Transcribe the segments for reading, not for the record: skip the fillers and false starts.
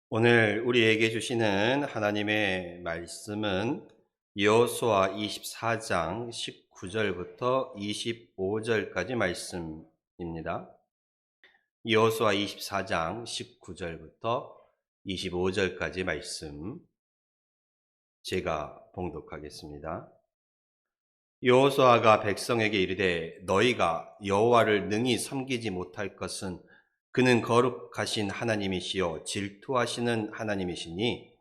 오늘 우리에게 주시는 하나님의 말씀은 여호수아 24장 19절부터 25절까지 말씀입니다. 여호수아 24장 19절부터 25절까지 말씀 제가 봉독하겠습니다. 여호수아가 백성에게 이르되 너희가 여호와를 능히 섬기지 못할 것은 그는 거룩하신 하나님이시요 질투하시는 하나님이시니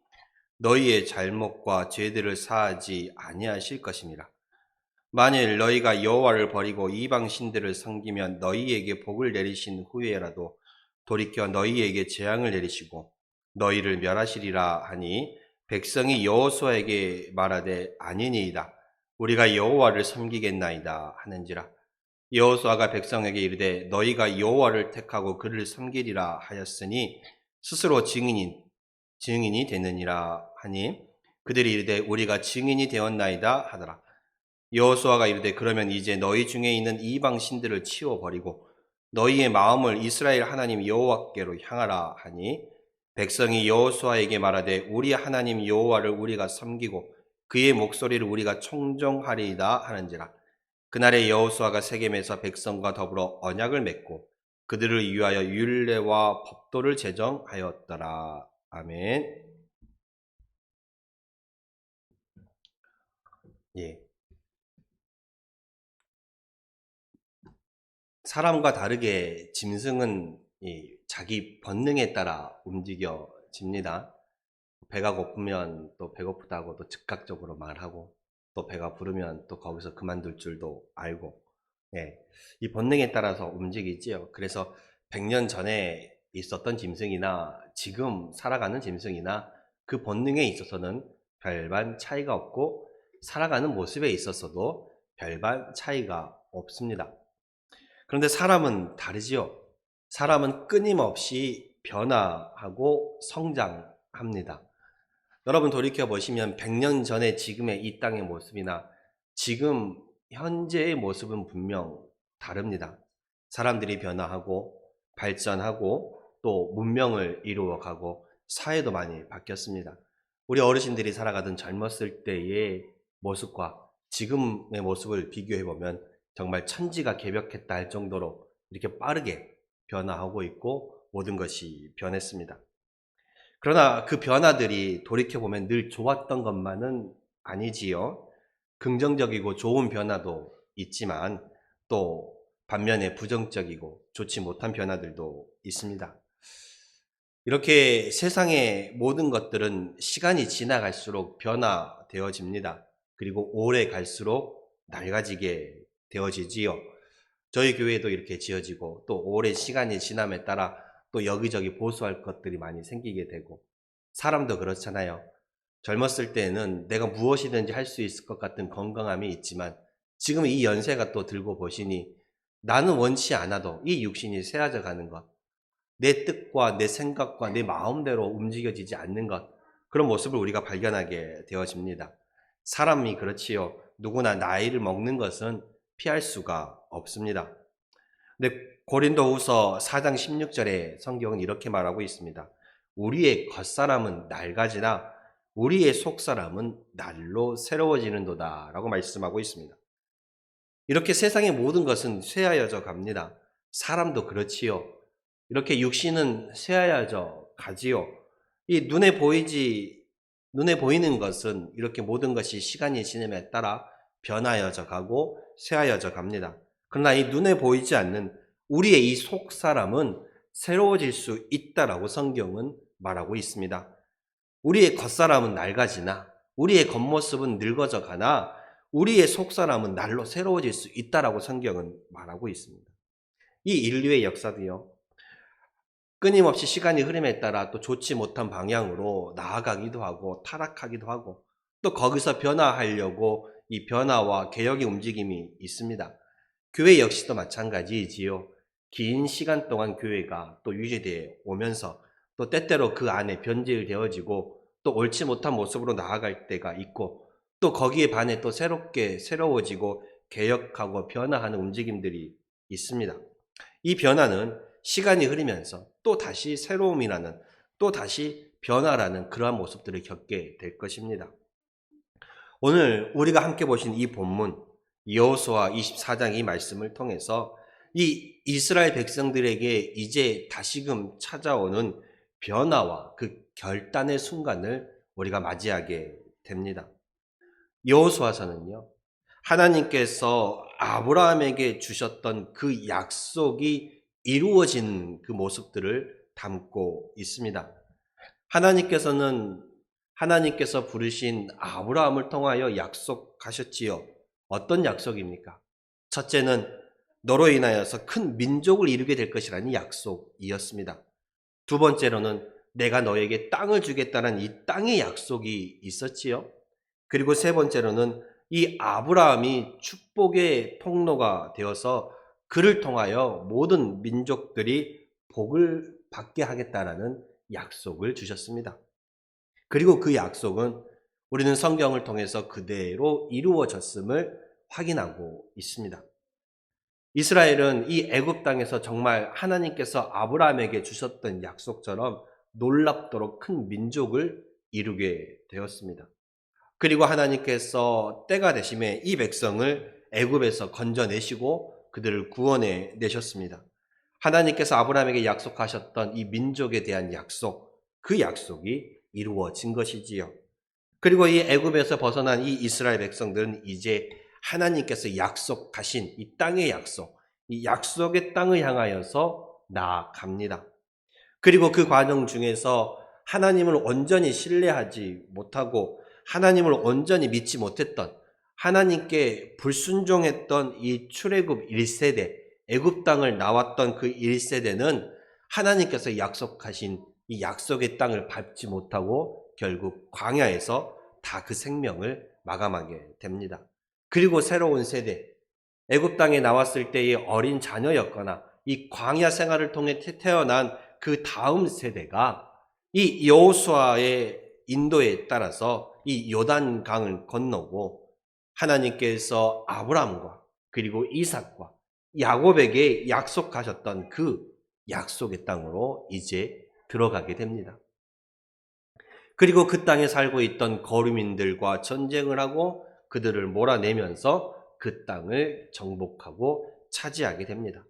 너희의 잘못과 죄들을 사하지 아니하실 것임이라. 만일 너희가 여호와를 버리고 이방 신들을 섬기면 너희에게 복을 내리신 후에라도 돌이켜 너희에게 재앙을 내리시고 너희를 멸하시리라 하니 백성이 여호수아에게 말하되 아니니이다. 우리가 여호와를 섬기겠나이다 하는지라. 여호수아가 백성에게 이르되 너희가 여호와를 택하고 그를 섬기리라 하였으니 스스로 증인이 되느니라 하니 그들이 이르되 우리가 증인이 되었나이다 하더라. 여호수아가 이르되 그러면 이제 너희 중에 있는 이방 신들을 치워 버리고 너희의 마음을 이스라엘 하나님 여호와께로 향하라 하니 백성이 여호수아에게 말하되 우리 하나님 여호와를 우리가 섬기고 그의 목소리를 우리가 청종하리이다 하는지라. 그날에 여호수아가 세겜에서 백성과 더불어 언약을 맺고 그들을 위하여 율례와 법도를 제정하였더라. 아멘. 예. 사람과 다르게 짐승은 자기 본능에 따라 움직여집니다. 배가 고프면 또 배고프다고 또 즉각적으로 말하고 또 배가 부르면 또 거기서 그만둘 줄도 알고 예, 이 본능에 따라서 움직이지요. 그래서 100년 전에 있었던 짐승이나 지금 살아가는 짐승이나 그 본능에 있어서는 별반 차이가 없고 살아가는 모습에 있어서도 별반 차이가 없습니다. 그런데 사람은 다르지요. 사람은 끊임없이 변화하고 성장합니다. 여러분 돌이켜보시면 100년 전에 지금의 이 땅의 모습이나 지금 현재의 모습은 분명 다릅니다. 사람들이 변화하고 발전하고 또 문명을 이루어가고 사회도 많이 바뀌었습니다. 우리 어르신들이 살아가던 젊었을 때의 모습과 지금의 모습을 비교해보면 정말 천지가 개벽했다 할 정도로 이렇게 빠르게 변화하고 있고 모든 것이 변했습니다. 그러나 그 변화들이 돌이켜보면 늘 좋았던 것만은 아니지요. 긍정적이고 좋은 변화도 있지만 또 반면에 부정적이고 좋지 못한 변화들도 있습니다. 이렇게 세상의 모든 것들은 시간이 지나갈수록 변화되어집니다. 그리고 오래 갈수록 낡아지게 되어지지요. 저희 교회도 이렇게 지어지고 또 오랜 시간이 지남에 따라 또 여기저기 보수할 것들이 많이 생기게 되고 사람도 그렇잖아요. 젊었을 때는 내가 무엇이든지 할 수 있을 것 같은 건강함이 있지만 지금 이 연세가 또 들고 보시니 나는 원치 않아도 이 육신이 쇠해져 가는 것, 내 뜻과 내 생각과 내 마음대로 움직여지지 않는 것, 그런 모습을 우리가 발견하게 되어집니다. 사람이 그렇지요. 누구나 나이를 먹는 것은 피할 수가 없습니다. 근데 고린도후서 4장 16절에 성경은 이렇게 말하고 있습니다. 우리의 겉사람은 낡아지나 우리의 속사람은 날로 새로워지는도다 라고 말씀하고 있습니다. 이렇게 세상의 모든 것은 쇠하여져 갑니다. 사람도 그렇지요. 이렇게 육신은 쇠하여져 가지요. 이 눈에 보이는 것은 이렇게 모든 것이 시간이 지남에 따라 변하여져 가고 쇠하여져 갑니다. 그러나 이 눈에 보이지 않는 우리의 이 속 사람은 새로워질 수 있다라고 성경은 말하고 있습니다. 우리의 겉사람은 낡아지나 우리의 겉모습은 늙어져 가나 우리의 속사람은 날로 새로워질 수 있다라고 성경은 말하고 있습니다. 이 인류의 역사도요. 끊임없이 시간이 흐름에 따라 또 좋지 못한 방향으로 나아가기도 하고 타락하기도 하고 또 거기서 변화하려고 이 변화와 개혁의 움직임이 있습니다. 교회 역시도 마찬가지이지요. 긴 시간 동안 교회가 또 유지되어 오면서 또 때때로 그 안에 변질되어지고 또 옳지 못한 모습으로 나아갈 때가 있고 또 거기에 반해 또 새로워지고 개혁하고 변화하는 움직임들이 있습니다. 이 변화는 시간이 흐르면서 또 다시 새로움이라는 또 다시 변화라는 그러한 모습들을 겪게 될 것입니다. 오늘 우리가 함께 보신 이 본문 여호수아 24장 이 말씀을 통해서 이 이스라엘 백성들에게 이제 다시금 찾아오는 변화와 그 결단의 순간을 우리가 맞이하게 됩니다. 여호수아서는요, 하나님께서 아브라함에게 주셨던 그 약속이 이루어진 그 모습들을 담고 있습니다. 하나님께서 부르신 아브라함을 통하여 약속하셨지요. 어떤 약속입니까? 첫째는 너로 인하여서 큰 민족을 이루게 될 것이라는 약속이었습니다. 두 번째로는 내가 너에게 땅을 주겠다는 이 땅의 약속이 있었지요. 그리고 세 번째로는 이 아브라함이 축복의 통로가 되어서 그를 통하여 모든 민족들이 복을 받게 하겠다라는 약속을 주셨습니다. 그리고 그 약속은 우리는 성경을 통해서 그대로 이루어졌음을 확인하고 있습니다. 이스라엘은 이 애굽 땅에서 정말 하나님께서 아브라함에게 주셨던 약속처럼 놀랍도록 큰 민족을 이루게 되었습니다. 그리고 하나님께서 때가 되심에 이 백성을 애굽에서 건져내시고 그들을 구원해 내셨습니다. 하나님께서 아브라함에게 약속하셨던 이 민족에 대한 약속, 그 약속이 이루어진 것이지요. 그리고 이 애굽에서 벗어난 이 이스라엘 백성들은 이제 하나님께서 약속하신 이 땅의 약속, 이 약속의 땅을 향하여서 나아갑니다. 그리고 그 과정 중에서 하나님을 온전히 신뢰하지 못하고 하나님을 온전히 믿지 못했던, 하나님께 불순종했던 이 출애굽 1세대, 애굽 땅을 나왔던 그 1세대는 하나님께서 약속하신 이 약속의 땅을 밟지 못하고 결국 광야에서 다 그 생명을 마감하게 됩니다. 그리고 새로운 세대, 애굽 땅에 나왔을 때의 어린 자녀였거나 이 광야 생활을 통해 태어난 그 다음 세대가 이 여호수아의 인도에 따라서 이 요단강을 건너고 하나님께서 아브라함과 그리고 이삭과 야곱에게 약속하셨던 그 약속의 땅으로 이제 들어가게 됩니다. 그리고 그 땅에 살고 있던 거류민들과 전쟁을 하고 그들을 몰아내면서 그 땅을 정복하고 차지하게 됩니다.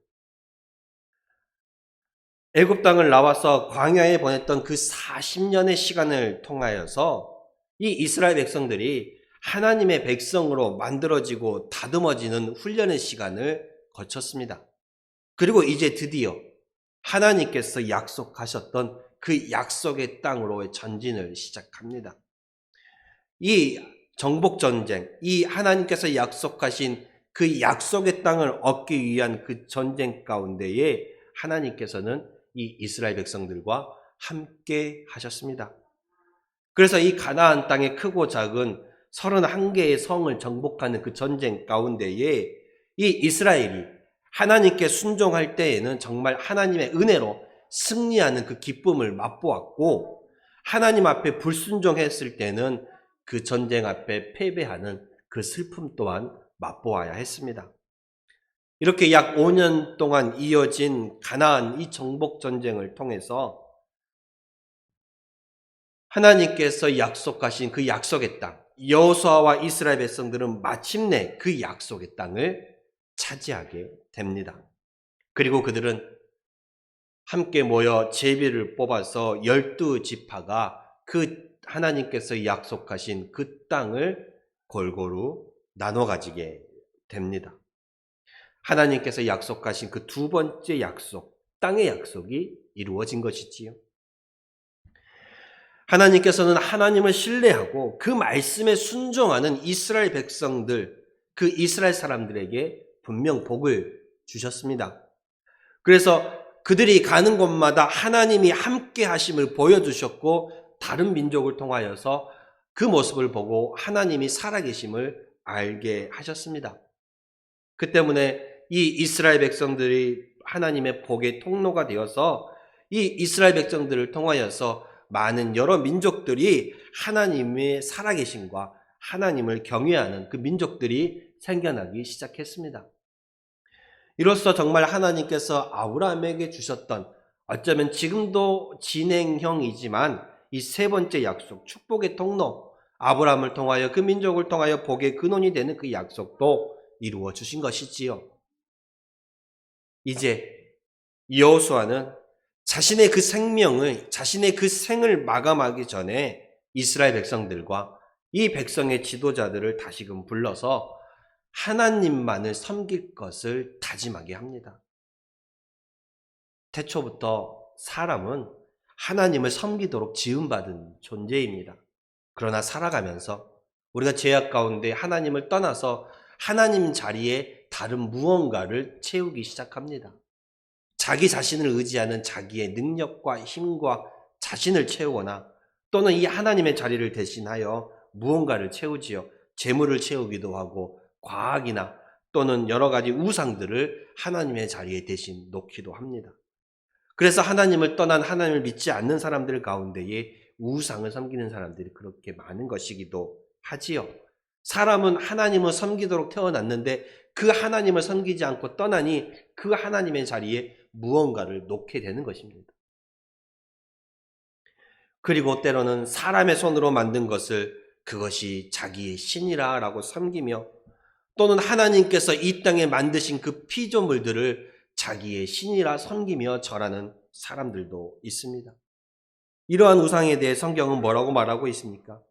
애굽 땅을 나와서 광야에 보냈던 그 40년의 시간을 통하여서 이 이스라엘 백성들이 하나님의 백성으로 만들어지고 다듬어지는 훈련의 시간을 거쳤습니다. 그리고 이제 드디어 하나님께서 약속하셨던 그 약속의 땅으로의 전진을 시작합니다. 이 정복전쟁, 이 하나님께서 약속하신 그 약속의 땅을 얻기 위한 그 전쟁 가운데에 하나님께서는 이 이스라엘 백성들과 함께 하셨습니다. 그래서 이 가나안 땅의 크고 작은 31개의 성을 정복하는 그 전쟁 가운데에 이 이스라엘이 하나님께 순종할 때에는 정말 하나님의 은혜로 승리하는 그 기쁨을 맛보았고, 하나님 앞에 불순종했을 때는 그 전쟁 앞에 패배하는 그 슬픔 또한 맛보아야 했습니다. 이렇게 약 5년 동안 이어진 가나안 이 정복 전쟁을 통해서 하나님께서 약속하신 그 약속의 땅, 여호수아와 이스라엘 백성들은 마침내 그 약속의 땅을 차지하게 됩니다. 그리고 그들은 함께 모여 제비를 뽑아서 12지파가 그 하나님께서 약속하신 그 땅을 골고루 나눠 가지게 됩니다. 하나님께서 약속하신 그 두 번째 약속, 땅의 약속이 이루어진 것이지요. 하나님께서는 하나님을 신뢰하고 그 말씀에 순종하는 이스라엘 백성들, 그 이스라엘 사람들에게 분명 복을 주셨습니다. 그래서 그들이 가는 곳마다 하나님이 함께 하심을 보여주셨고, 다른 민족을 통하여서 그 모습을 보고 하나님이 살아계심을 알게 하셨습니다. 그 때문에 이 이스라엘 백성들이 하나님의 복의 통로가 되어서 이 이스라엘 백성들을 통하여서 많은 여러 민족들이 하나님의 살아계심과 하나님을 경외하는 그 민족들이 생겨나기 시작했습니다. 이로써 정말 하나님께서 아브라함에게 주셨던, 어쩌면 지금도 진행형이지만 이 세 번째 약속, 축복의 통로, 아브라함을 통하여 그 민족을 통하여 복의 근원이 되는 그 약속도 이루어 주신 것이지요. 이제 여호수아는 자신의 그 생명을, 자신의 그 생을 마감하기 전에 이스라엘 백성들과 이 백성의 지도자들을 다시금 불러서 하나님만을 섬길 것을 다짐하게 합니다. 태초부터 사람은 하나님을 섬기도록 지음받은 존재입니다. 그러나 살아가면서 우리가 죄악 가운데 하나님을 떠나서 하나님 자리에 다른 무언가를 채우기 시작합니다. 자기 자신을 의지하는 자기의 능력과 힘과 자신을 채우거나 또는 이 하나님의 자리를 대신하여 무언가를 채우지요. 재물을 채우기도 하고 과학이나 또는 여러 가지 우상들을 하나님의 자리에 대신 놓기도 합니다. 그래서 하나님을 떠난, 하나님을 믿지 않는 사람들 가운데에 우상을 섬기는 사람들이 그렇게 많은 것이기도 하지요. 사람은 하나님을 섬기도록 태어났는데 그 하나님을 섬기지 않고 떠나니 그 하나님의 자리에 무언가를 놓게 되는 것입니다. 그리고 때로는 사람의 손으로 만든 것을 그것이 자기의 신이라 라고 섬기며 또는 하나님께서 이 땅에 만드신 그 피조물들을 자기의 신이라 섬기며 절하는 사람들도 있습니다. 이러한 우상에 대해 성경은 뭐라고 말하고 있습니까?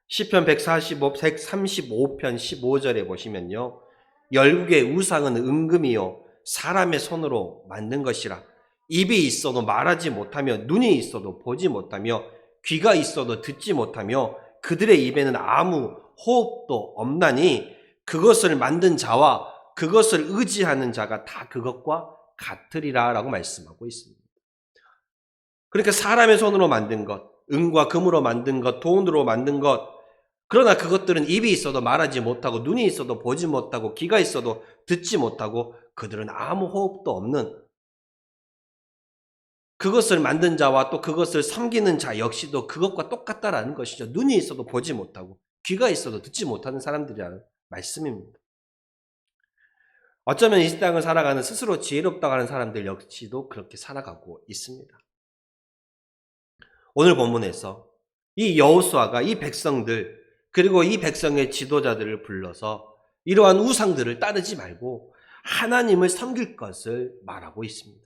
시편 135편 15절에 보시면요. 열국의 우상은 은금이요 사람의 손으로 만든 것이라. 입이 있어도 말하지 못하며 눈이 있어도 보지 못하며 귀가 있어도 듣지 못하며 그들의 입에는 아무 호흡도 없나니 그것을 만든 자와 그것을 의지하는 자가 다 그것과 같으리라 라고 말씀하고 있습니다. 그러니까 사람의 손으로 만든 것, 은과 금으로 만든 것, 돈으로 만든 것, 그러나 그것들은 입이 있어도 말하지 못하고 눈이 있어도 보지 못하고 귀가 있어도 듣지 못하고 그들은 아무 호흡도 없는, 그것을 만든 자와 또 그것을 섬기는 자 역시도 그것과 똑같다라는 것이죠. 눈이 있어도 보지 못하고 귀가 있어도 듣지 못하는 사람들이라는 말씀입니다. 어쩌면 이 땅을 살아가는 스스로 지혜롭다고 하는 사람들 역시도 그렇게 살아가고 있습니다. 오늘 본문에서 이 여호수아가 이 백성들 그리고 이 백성의 지도자들을 불러서 이러한 우상들을 따르지 말고 하나님을 섬길 것을 말하고 있습니다.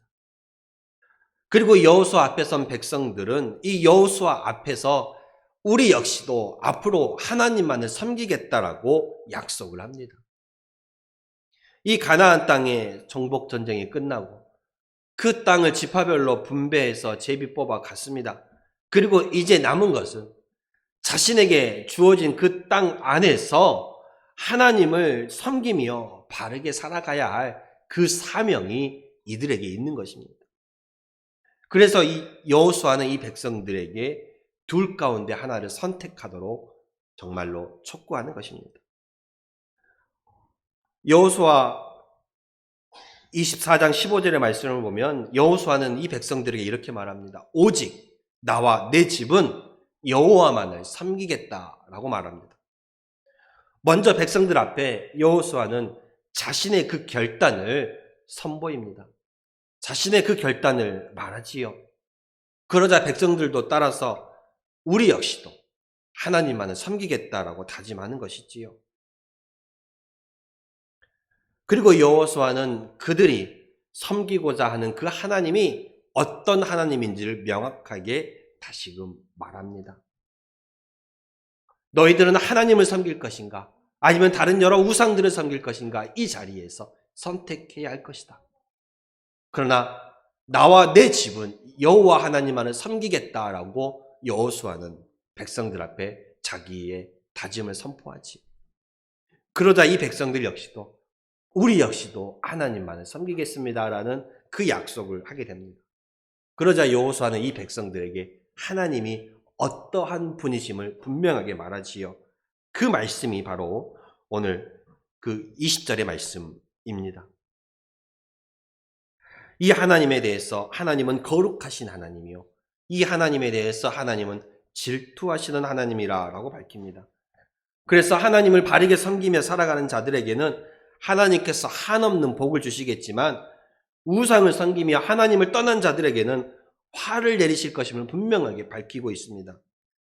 그리고 여호수아 앞에 선 백성들은 이 여호수아 앞에서 우리 역시도 앞으로 하나님만을 섬기겠다라고 약속을 합니다. 이 가나안 땅의 정복 전쟁이 끝나고 그 땅을 지파별로 분배해서 제비 뽑아 갔습니다. 그리고 이제 남은 것은 자신에게 주어진 그 땅 안에서 하나님을 섬기며 바르게 살아가야 할 그 사명이 이들에게 있는 것입니다. 그래서 이 여호수아는 이 백성들에게 둘 가운데 하나를 선택하도록 정말로 촉구하는 것입니다. 여호수아 24장 15절의 말씀을 보면 여호수아는 이 백성들에게 이렇게 말합니다. 오직 나와 내 집은 여호와만을 섬기겠다라고 말합니다. 먼저 백성들 앞에 여호수아는 자신의 그 결단을 선보입니다. 자신의 그 결단을 말하지요. 그러자 백성들도 따라서 우리 역시도 하나님만을 섬기겠다라고 다짐하는 것이지요. 그리고 여호수아는 그들이 섬기고자 하는 그 하나님이 어떤 하나님인지를 명확하게 다시금 말합니다. 너희들은 하나님을 섬길 것인가? 아니면 다른 여러 우상들을 섬길 것인가? 이 자리에서 선택해야 할 것이다. 그러나 나와 내 집은 여호와 하나님만을 섬기겠다라고 여호수아는 백성들 앞에 자기의 다짐을 선포하지. 그러자 이 백성들 역시도 우리 역시도 하나님만을 섬기겠습니다라는 그 약속을 하게 됩니다. 그러자 여호수아는 이 백성들에게 하나님이 어떠한 분이심을 분명하게 말하지요. 그 말씀이 바로 오늘 그 20절의 말씀입니다. 이 하나님에 대해서 하나님은 거룩하신 하나님이요. 이 하나님에 대해서 하나님은 질투하시는 하나님이라고 밝힙니다. 그래서 하나님을 바르게 섬기며 살아가는 자들에게는 하나님께서 한없는 복을 주시겠지만 우상을 섬기며 하나님을 떠난 자들에게는 화를 내리실 것임을 분명하게 밝히고 있습니다.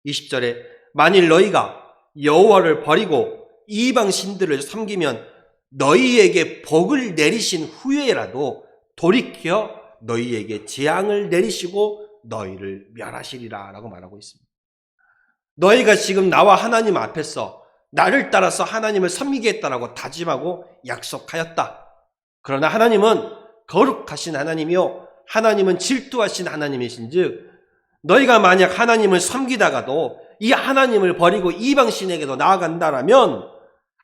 20절에 만일 너희가 여호와를 버리고 이방 신들을 섬기면 너희에게 복을 내리신 후에라도 돌이켜 너희에게 재앙을 내리시고 너희를 멸하시리라 라고 말하고 있습니다. 너희가 지금 나와 하나님 앞에서 나를 따라서 하나님을 섬기겠다라고 다짐하고 약속하였다. 그러나 하나님은 거룩하신 하나님이요 하나님은 질투하신 하나님이신즉 너희가 만약 하나님을 섬기다가도 이 하나님을 버리고 이방신에게도 나아간다라면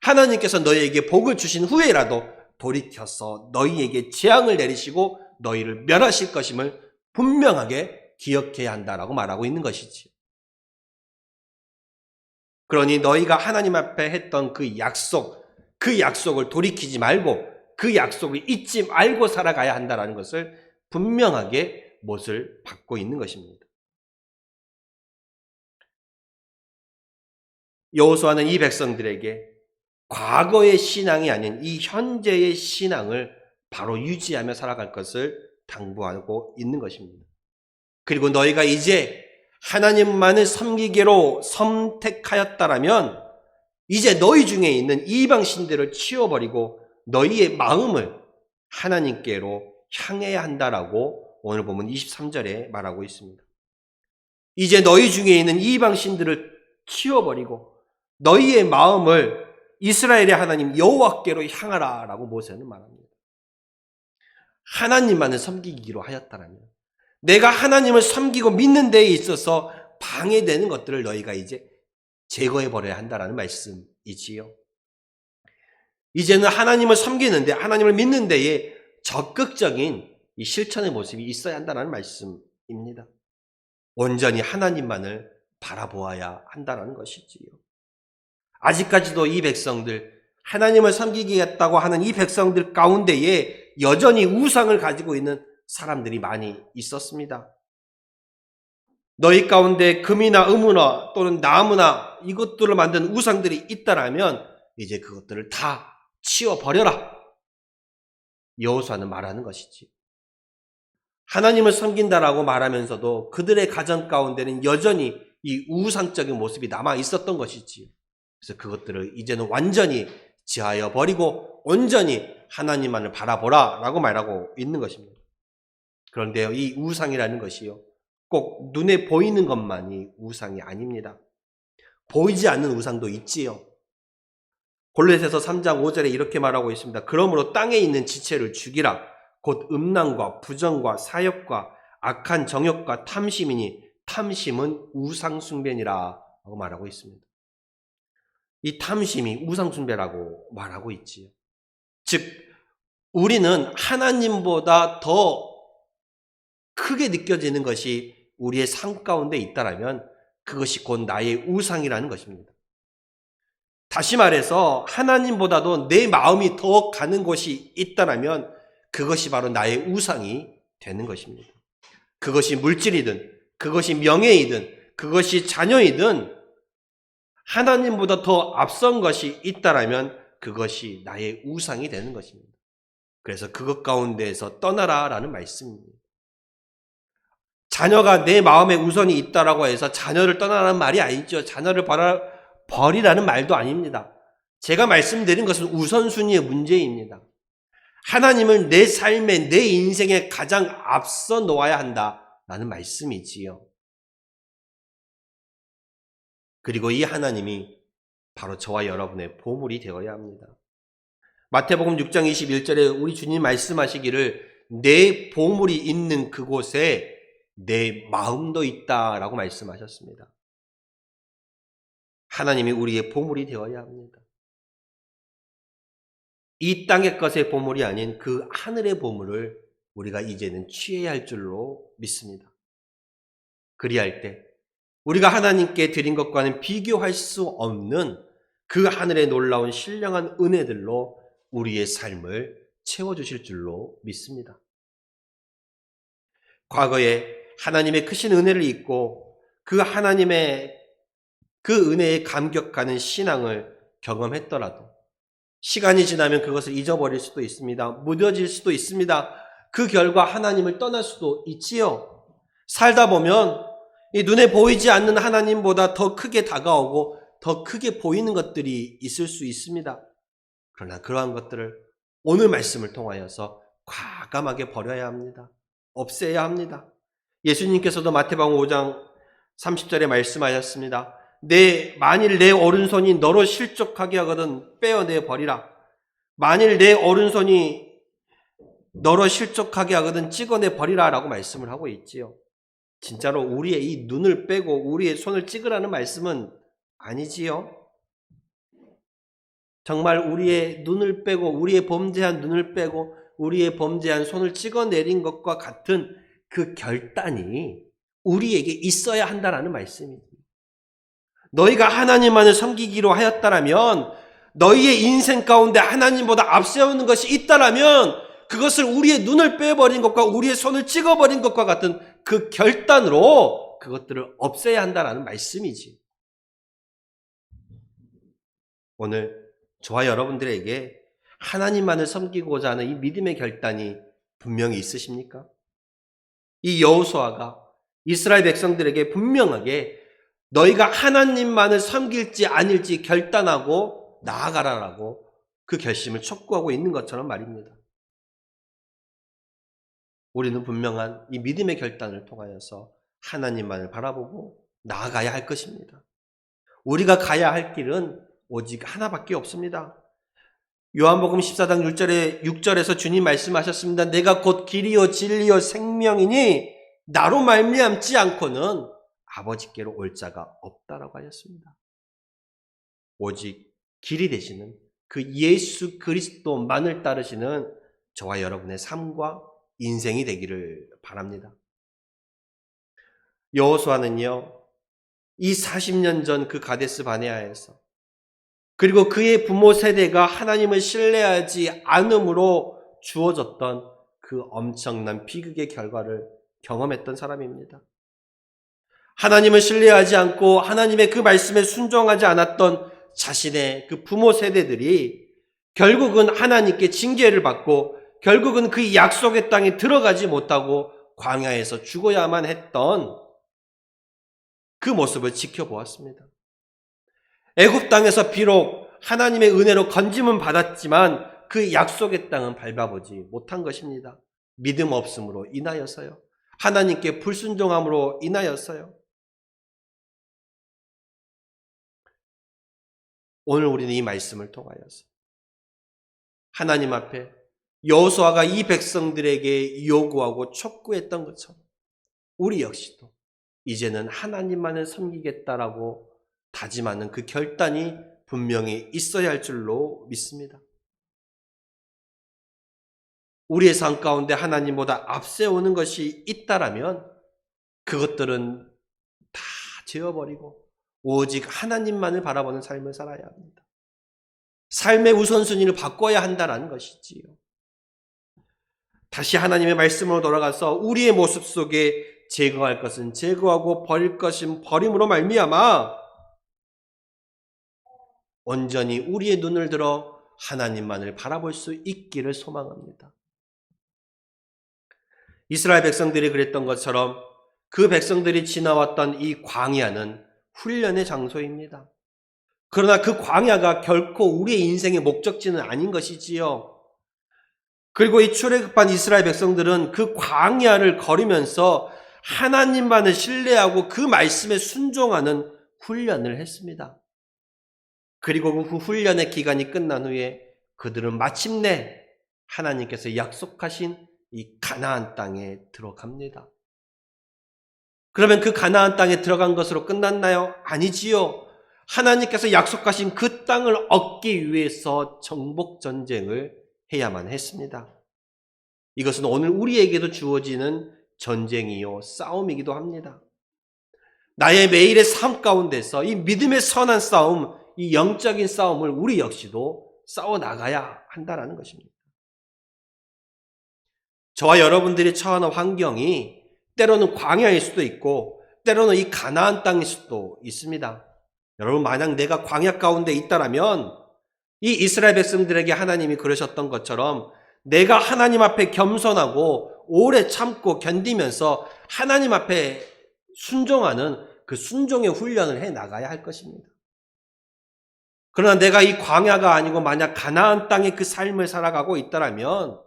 하나님께서 너희에게 복을 주신 후에라도 돌이켜서 너희에게 재앙을 내리시고 너희를 멸하실 것임을 분명하게 기억해야 한다라고 말하고 있는 것이지. 그러니 너희가 하나님 앞에 했던 그 약속을 돌이키지 말고 그 약속을 잊지 말고 살아가야 한다는 것을 분명하게 못을 받고 있는 것입니다. 여호수아는 이 백성들에게 과거의 신앙이 아닌 이 현재의 신앙을 바로 유지하며 살아갈 것을 당부하고 있는 것입니다. 그리고 너희가 이제 하나님만을 섬기기로 선택하였다라면 이제 너희 중에 있는 이방 신들을 치워버리고 너희의 마음을 하나님께로 향해야 한다라고 오늘 보면 23절에 말하고 있습니다. 이제 너희 중에 있는 이방 신들을 치워버리고 너희의 마음을 이스라엘의 하나님 여호와께로 향하라라고 모세는 말합니다. 하나님만을 섬기기로 하였다라면 내가 하나님을 섬기고 믿는 데에 있어서 방해되는 것들을 너희가 이제 제거해버려야 한다라는 말씀이지요. 이제는 하나님을 섬기는데 하나님을 믿는 데에 적극적인 이 실천의 모습이 있어야 한다는 말씀입니다. 온전히 하나님만을 바라보아야 한다는 것이지요. 아직까지도 이 백성들, 하나님을 섬기겠다고 하는 이 백성들 가운데에 여전히 우상을 가지고 있는 사람들이 많이 있었습니다. 너희 가운데 금이나 은이나 또는 나무나 이것들을 만든 우상들이 있다라면 이제 그것들을 다 치워버려라. 여호수아는 말하는 것이지. 하나님을 섬긴다라고 말하면서도 그들의 가정 가운데는 여전히 이 우상적인 모습이 남아 있었던 것이지. 그래서 그것들을 이제는 완전히 지하여 버리고 온전히 하나님만을 바라보라 라고 말하고 있는 것입니다. 그런데요, 이 우상이라는 것이요, 꼭 눈에 보이는 것만이 우상이 아닙니다. 보이지 않는 우상도 있지요. 골로새서 3장 5절에 이렇게 말하고 있습니다. 그러므로 땅에 있는 지체를 죽이라. 곧 음란과 부정과 사욕과 악한 정욕과 탐심이니 탐심은 우상숭배니라 라고 말하고 있습니다. 이 탐심이 우상숭배라고 말하고 있지요. 즉 우리는 하나님보다 더 크게 느껴지는 것이 우리의 삶 가운데 있다라면 그것이 곧 나의 우상이라는 것입니다. 다시 말해서 하나님보다도 내 마음이 더 가는 곳이 있다라면 그것이 바로 나의 우상이 되는 것입니다. 그것이 물질이든 그것이 명예이든 그것이 자녀이든 하나님보다 더 앞선 것이 있다라면 그것이 나의 우상이 되는 것입니다. 그래서 그것 가운데에서 떠나라라는 말씀입니다. 자녀가 내 마음에 우선이 있다라고 해서 자녀를 떠나라는 말이 아니죠. 자녀를 버리라는 말도 아닙니다. 제가 말씀드린 것은 우선순위의 문제입니다. 하나님을 내 삶에, 내 인생에 가장 앞서 놓아야 한다라는 말씀이지요. 그리고 이 하나님이 바로 저와 여러분의 보물이 되어야 합니다. 마태복음 6장 21절에 우리 주님 말씀하시기를 내 보물이 있는 그곳에 내 마음도 있다라고 말씀하셨습니다. 하나님이 우리의 보물이 되어야 합니다. 이 땅의 것의 보물이 아닌 그 하늘의 보물을 우리가 이제는 취해야 할 줄로 믿습니다. 그리할 때 우리가 하나님께 드린 것과는 비교할 수 없는 그 하늘의 놀라운 신령한 은혜들로 우리의 삶을 채워주실 줄로 믿습니다. 과거에 하나님의 크신 은혜를 잊고 그 하나님의 그 은혜에 감격하는 신앙을 경험했더라도 시간이 지나면 그것을 잊어버릴 수도 있습니다. 무뎌질 수도 있습니다. 그 결과 하나님을 떠날 수도 있지요. 살다 보면 이 눈에 보이지 않는 하나님보다 더 크게 다가오고 더 크게 보이는 것들이 있을 수 있습니다. 그러나 그러한 것들을 오늘 말씀을 통하여서 과감하게 버려야 합니다. 없애야 합니다. 예수님께서도 마태복음 5장 30절에 말씀하셨습니다. 만일 내 오른손이 너로 실족하게 하거든 빼어내 버리라. 만일 내 오른손이 너로 실족하게 하거든 찍어내 버리라 라고 말씀을 하고 있지요. 진짜로 우리의 이 눈을 빼고 우리의 손을 찍으라는 말씀은 아니지요. 정말 우리의 눈을 빼고 우리의 범죄한 눈을 빼고 우리의 범죄한 손을 찍어내린 것과 같은 그 결단이 우리에게 있어야 한다라는 말씀입니다. 너희가 하나님만을 섬기기로 하였다라면, 너희의 인생 가운데 하나님보다 앞세우는 것이 있다라면 그것을 우리의 눈을 빼버린 것과 우리의 손을 찍어버린 것과 같은 그 결단으로 그것들을 없애야 한다라는 말씀이지. 오늘 저와 여러분들에게 하나님만을 섬기고자 하는 이 믿음의 결단이 분명히 있으십니까? 이 여호수아가 이스라엘 백성들에게 분명하게 너희가 하나님만을 섬길지 아닐지 결단하고 나아가라라고 그 결심을 촉구하고 있는 것처럼 말입니다. 우리는 분명한 이 믿음의 결단을 통하여서 하나님만을 바라보고 나아가야 할 것입니다. 우리가 가야 할 길은 오직 하나밖에 없습니다. 요한복음 14장 6절에서 주님 말씀하셨습니다. 내가 곧 길이요 진리요 생명이니 나로 말미암지 않고는 아버지께로 올 자가 없다라고 하셨습니다. 오직 길이 되시는 그 예수 그리스도만을 따르시는 저와 여러분의 삶과 인생이 되기를 바랍니다. 여호수아는요, 이 40년 전 그 가데스 바네아에서, 그리고 그의 부모 세대가 하나님을 신뢰하지 않음으로 주어졌던 그 엄청난 비극의 결과를 경험했던 사람입니다. 하나님을 신뢰하지 않고 하나님의 그 말씀에 순종하지 않았던 자신의 그 부모 세대들이 결국은 하나님께 징계를 받고 결국은 그 약속의 땅에 들어가지 못하고 광야에서 죽어야만 했던 그 모습을 지켜보았습니다. 애굽 땅에서 비록 하나님의 은혜로 건짐은 받았지만 그 약속의 땅은 밟아보지 못한 것입니다. 믿음 없음으로 인하여서요. 하나님께 불순종함으로 인하여서요. 오늘 우리는 이 말씀을 통하여서 하나님 앞에 여호수아가 이 백성들에게 요구하고 촉구했던 것처럼 우리 역시도 이제는 하나님만을 섬기겠다라고 다짐하는 그 결단이 분명히 있어야 할 줄로 믿습니다. 우리의 삶 가운데 하나님보다 앞세우는 것이 있다라면 그것들은 다 지워버리고 오직 하나님만을 바라보는 삶을 살아야 합니다. 삶의 우선순위를 바꿔야 한다는 것이지요. 다시 하나님의 말씀으로 돌아가서 우리의 모습 속에 제거할 것은 제거하고 버릴 것은 버림으로 말미암아 온전히 우리의 눈을 들어 하나님만을 바라볼 수 있기를 소망합니다. 이스라엘 백성들이 그랬던 것처럼 그 백성들이 지나왔던 이 광야는 훈련의 장소입니다. 그러나 그 광야가 결코 우리의 인생의 목적지는 아닌 것이지요. 그리고 이 출애굽한 이스라엘 백성들은 그 광야를 걸으면서 하나님만을 신뢰하고 그 말씀에 순종하는 훈련을 했습니다. 그리고 그 훈련의 기간이 끝난 후에 그들은 마침내 하나님께서 약속하신 이 가나안 땅에 들어갑니다. 그러면 그 가나안 땅에 들어간 것으로 끝났나요? 아니지요. 하나님께서 약속하신 그 땅을 얻기 위해서 정복 전쟁을 해야만 했습니다. 이것은 오늘 우리에게도 주어지는 전쟁이요 싸움이기도 합니다. 나의 매일의 삶 가운데서 이 믿음의 선한 싸움, 이 영적인 싸움을 우리 역시도 싸워나가야 한다는 것입니다. 저와 여러분들이 처한 환경이 때로는 광야일 수도 있고 때로는 이 가나안 땅일 수도 있습니다. 여러분, 만약 내가 광야 가운데 있다라면 이 이스라엘 백성들에게 하나님이 그러셨던 것처럼 내가 하나님 앞에 겸손하고 오래 참고 견디면서 하나님 앞에 순종하는 그 순종의 훈련을 해 나가야 할 것입니다. 그러나 내가 이 광야가 아니고 만약 가나안 땅의 그 삶을 살아가고 있다라면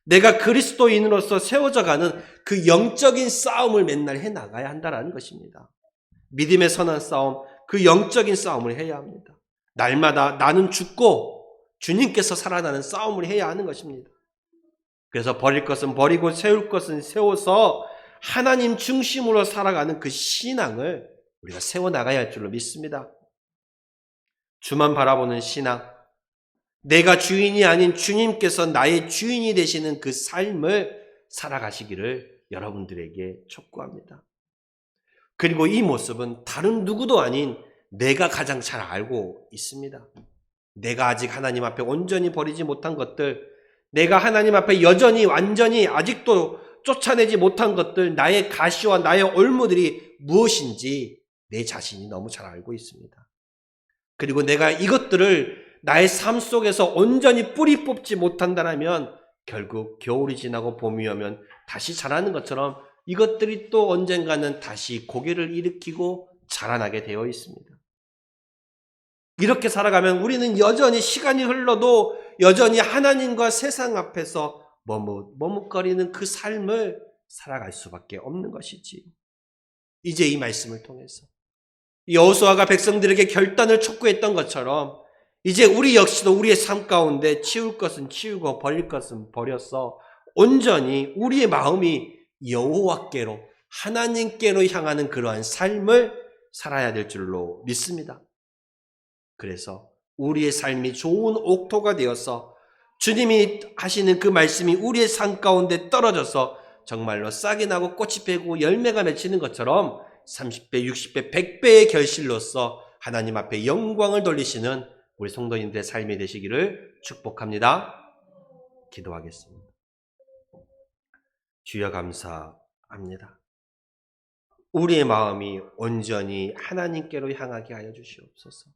내가 그리스도인으로서 세워져 가는 그 영적인 싸움을 맨날 해 나가야 한다는 것입니다. 믿음의 선한 싸움, 그 영적인 싸움을 해야 합니다. 날마다 나는 죽고 주님께서 살아나는 싸움을 해야 하는 것입니다. 그래서 버릴 것은 버리고 세울 것은 세워서 하나님 중심으로 살아가는 그 신앙을 우리가 세워나가야 할 줄로 믿습니다. 주만 바라보는 신앙, 내가 주인이 아닌 주님께서 나의 주인이 되시는 그 삶을 살아가시기를 여러분들에게 촉구합니다. 그리고 이 모습은 다른 누구도 아닌 내가 가장 잘 알고 있습니다. 내가 아직 하나님 앞에 온전히 버리지 못한 것들, 내가 하나님 앞에 여전히 완전히 아직도 쫓아내지 못한 것들, 나의 가시와 나의 올무들이 무엇인지 내 자신이 너무 잘 알고 있습니다. 그리고 내가 이것들을 나의 삶 속에서 온전히 뿌리 뽑지 못한다면 결국 겨울이 지나고 봄이 오면 다시 자라는 것처럼 이것들이 또 언젠가는 다시 고개를 일으키고 자라나게 되어 있습니다. 이렇게 살아가면 우리는 여전히 시간이 흘러도 여전히 하나님과 세상 앞에서 머뭇거리는 그 삶을 살아갈 수밖에 없는 것이지. 이제 이 말씀을 통해서 여호수아가 백성들에게 결단을 촉구했던 것처럼 이제 우리 역시도 우리의 삶 가운데 치울 것은 치우고 버릴 것은 버려서 온전히 우리의 마음이 여호와께로 하나님께로 향하는 그러한 삶을 살아야 될 줄로 믿습니다. 그래서 우리의 삶이 좋은 옥토가 되어서 주님이 하시는 그 말씀이 우리의 삶 가운데 떨어져서 정말로 싹이 나고 꽃이 피고 열매가 맺히는 것처럼 30배, 60배, 100배의 결실로서 하나님 앞에 영광을 돌리시는 우리 성도님들의 삶이 되시기를 축복합니다. 기도하겠습니다. 주여 감사합니다. 우리의 마음이 온전히 하나님께로 향하게 하여 주시옵소서.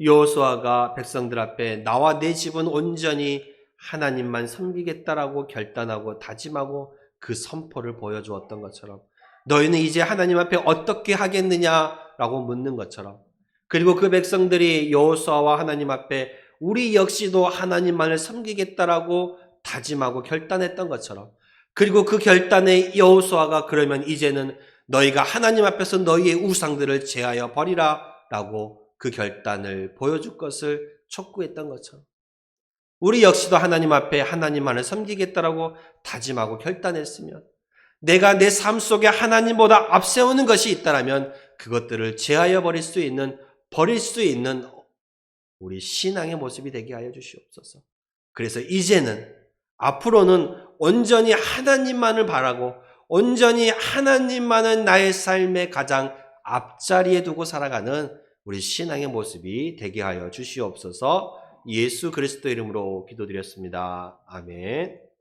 여호수아가 백성들 앞에 나와 내 집은 온전히 하나님만 섬기겠다라고 결단하고 다짐하고 그 선포를 보여주었던 것처럼 너희는 이제 하나님 앞에 어떻게 하겠느냐라고 묻는 것처럼 그리고 그 백성들이 여호수아와 하나님 앞에 우리 역시도 하나님만을 섬기겠다라고 다짐하고 결단했던 것처럼 그리고 그 결단에 여호수아가 그러면 이제는 너희가 하나님 앞에서 너희의 우상들을 제하여 버리라 라고 그 결단을 보여줄 것을 촉구했던 것처럼 우리 역시도 하나님 앞에 하나님만을 섬기겠다라고 다짐하고 결단했으면 내가 내 삶 속에 하나님보다 앞세우는 것이 있다면 그것들을 제하여 버릴 수 있는 버릴 수 있는 우리 신앙의 모습이 되게 하여 주시옵소서. 그래서 이제는 앞으로는 온전히 하나님만을 바라고 온전히 하나님만을 나의 삶의 가장 앞자리에 두고 살아가는 우리 신앙의 모습이 되게 하여 주시옵소서. 예수 그리스도 이름으로 기도드렸습니다. 아멘.